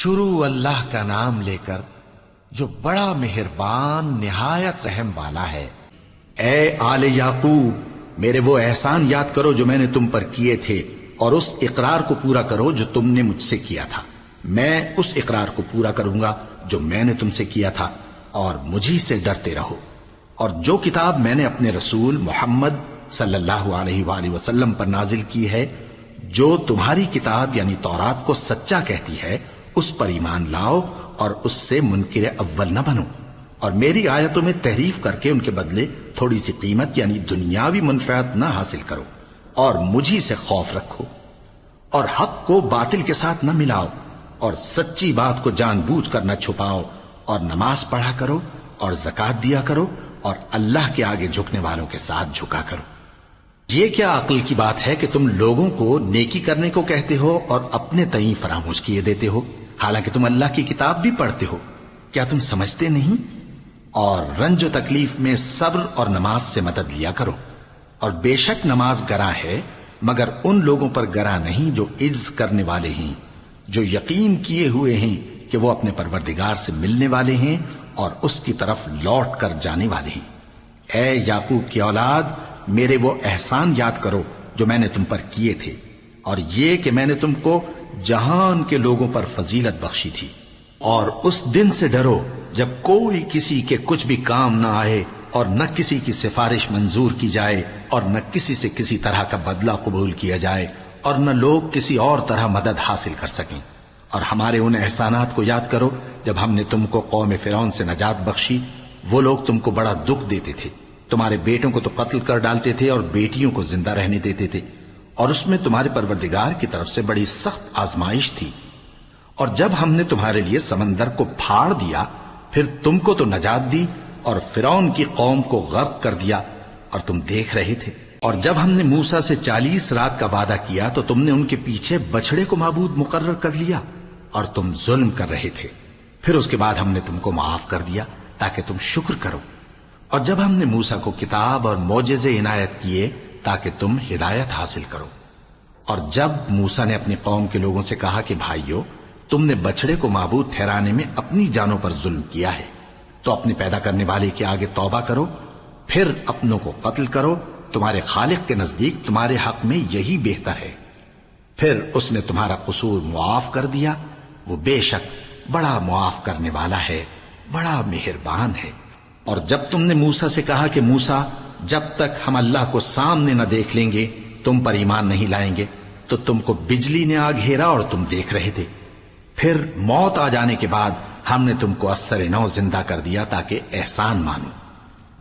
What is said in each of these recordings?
شروع اللہ کا نام لے کر جو بڑا مہربان نہایت رحم والا ہے۔ اے آل یعقوب، میرے وہ احسان یاد کرو جو میں نے تم پر کیے تھے، اور اس اقرار کو پورا کرو جو تم نے مجھ سے کیا تھا۔ میں اس اقرار کو پورا کروں گا جو میں نے تم سے کیا تھا، اور مجھی سے ڈرتے رہو۔ اور جو کتاب میں نے اپنے رسول محمد صلی اللہ علیہ وآلہ وسلم پر نازل کی ہے، جو تمہاری کتاب یعنی تورات کو سچا کہتی ہے، اس پر ایمان لاؤ اور اس سے منکر اول نہ بنو، اور میری آیتوں میں تحریف کر کے ان کے بدلے تھوڑی سی قیمت یعنی دنیاوی منفعت نہ حاصل کرو، اور مجھی سے خوف رکھو، اور حق کو باطل کے ساتھ نہ ملاؤ، اور سچی بات کو جان بوجھ کر نہ چھپاؤ، اور نماز پڑھا کرو اور زکوٰۃ دیا کرو، اور اللہ کے آگے جھکنے والوں کے ساتھ جھکا کرو۔ یہ کیا عقل کی بات ہے کہ تم لوگوں کو نیکی کرنے کو کہتے ہو اور اپنے تئیں فراموش کیے دیتے ہو، حالانکہ تم اللہ کی کتاب بھی پڑھتے ہو؟ کیا تم سمجھتے نہیں؟ اور رنج و تکلیف میں صبر اور نماز سے مدد لیا کرو، اور بے شک نماز گراں ہے، مگر ان لوگوں پر گراں نہیں جو عجز کرنے والے ہیں، جو یقین کیے ہوئے ہیں کہ وہ اپنے پروردگار سے ملنے والے ہیں اور اس کی طرف لوٹ کر جانے والے ہیں۔ اے یعقوب کی اولاد، میرے وہ احسان یاد کرو جو میں نے تم پر کیے تھے، اور یہ کہ میں نے تم کو جہان کے لوگوں پر فضیلت بخشی تھی۔ اور اس دن سے ڈرو جب کوئی کسی کے کچھ بھی کام نہ آئے، اور نہ کسی کی سفارش منظور کی جائے، اور نہ کسی سے کسی طرح کا بدلہ قبول کیا جائے، اور نہ لوگ کسی اور طرح مدد حاصل کر سکیں۔ اور ہمارے ان احسانات کو یاد کرو جب ہم نے تم کو قوم فرعون سے نجات بخشی۔ وہ لوگ تم کو بڑا دکھ دیتے تھے، تمہارے بیٹوں کو تو قتل کر ڈالتے تھے اور بیٹیوں کو زندہ رہنے دیتے تھے، اور اس میں تمہارے پروردگار کی طرف سے بڑی سخت آزمائش تھی۔ اور جب ہم نے تمہارے لیے سمندر کو پھاڑ دیا، پھر تم کو تو نجات دی اور فرعون کی قوم کو غرق کر دیا، اور تم دیکھ رہے تھے۔ اور جب ہم نے موسیٰ سے 40 رات کا وعدہ کیا تو تم نے ان کے پیچھے بچڑے کو معبود مقرر کر لیا، اور تم ظلم کر رہے تھے۔ پھر اس کے بعد ہم نے تم کو معاف کر دیا تاکہ تم شکر کرو۔ اور جب ہم نے موسیٰ کو کتاب اور معجزے عنایت کیے تاکہ تم ہدایت حاصل کرو۔ اور جب موسیٰ نے اپنی قوم کے لوگوں سے کہا کہ بھائیو، تم نے بچڑے کو معبود ٹھہرانے میں اپنی جانوں پر ظلم کیا ہے، تو اپنے پیدا کرنے والے کے آگے توبہ کرو، پھر اپنوں کو قتل کرو، تمہارے خالق کے نزدیک تمہارے حق میں یہی بہتر ہے۔ پھر اس نے تمہارا قصور معاف کر دیا، وہ بے شک بڑا معاف کرنے والا ہے، بڑا مہربان ہے۔ اور جب تم نے موسیٰ سے کہا کہ موسیٰ، جب تک ہم اللہ کو سامنے نہ دیکھ لیں گے تم پر ایمان نہیں لائیں گے، تو تم کو بجلی نے آ گھیرا اور تم دیکھ رہے تھے۔ پھر موت آ جانے کے بعد ہم نے تم کو اثر نو زندہ کر دیا تاکہ احسان مانو۔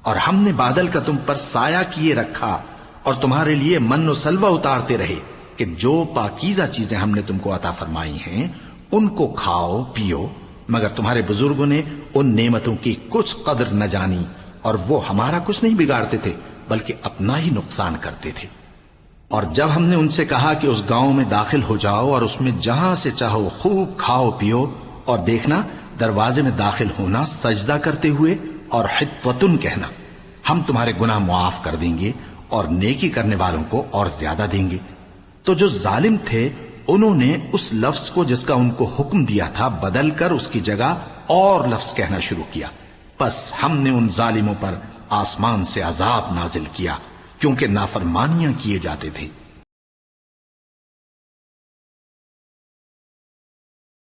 اور ہم نے بادل کا تم پر سایہ کیے رکھا اور تمہارے لیے من و سلوہ اتارتے رہے کہ جو پاکیزہ چیزیں ہم نے تم کو عطا فرمائی ہیں ان کو کھاؤ پیو، مگر تمہارے بزرگوں نے ان نعمتوں کی کچھ قدر نہ جانی، اور وہ ہمارا کچھ نہیں بگاڑتے تھے بلکہ اپنا ہی نقصان کرتے تھے۔ اور جب ہم نے ان سے کہا کہ اس گاؤں میں داخل ہو جاؤ اور اس میں جہاں سے چاہو خوب کھاؤ پیو، اور دیکھنا دروازے میں داخل ہونا سجدہ کرتے ہوئے اور حطوتن کہنا، ہم تمہارے گناہ معاف کر دیں گے اور نیکی کرنے والوں کو اور زیادہ دیں گے۔ تو جو ظالم تھے انہوں نے اس لفظ کو جس کا ان کو حکم دیا تھا بدل کر اس کی جگہ اور لفظ کہنا شروع کیا، پس ہم نے ان ظالموں پر آسمان سے عذاب نازل کیا کیونکہ نافرمانیاں کیے جاتے تھے۔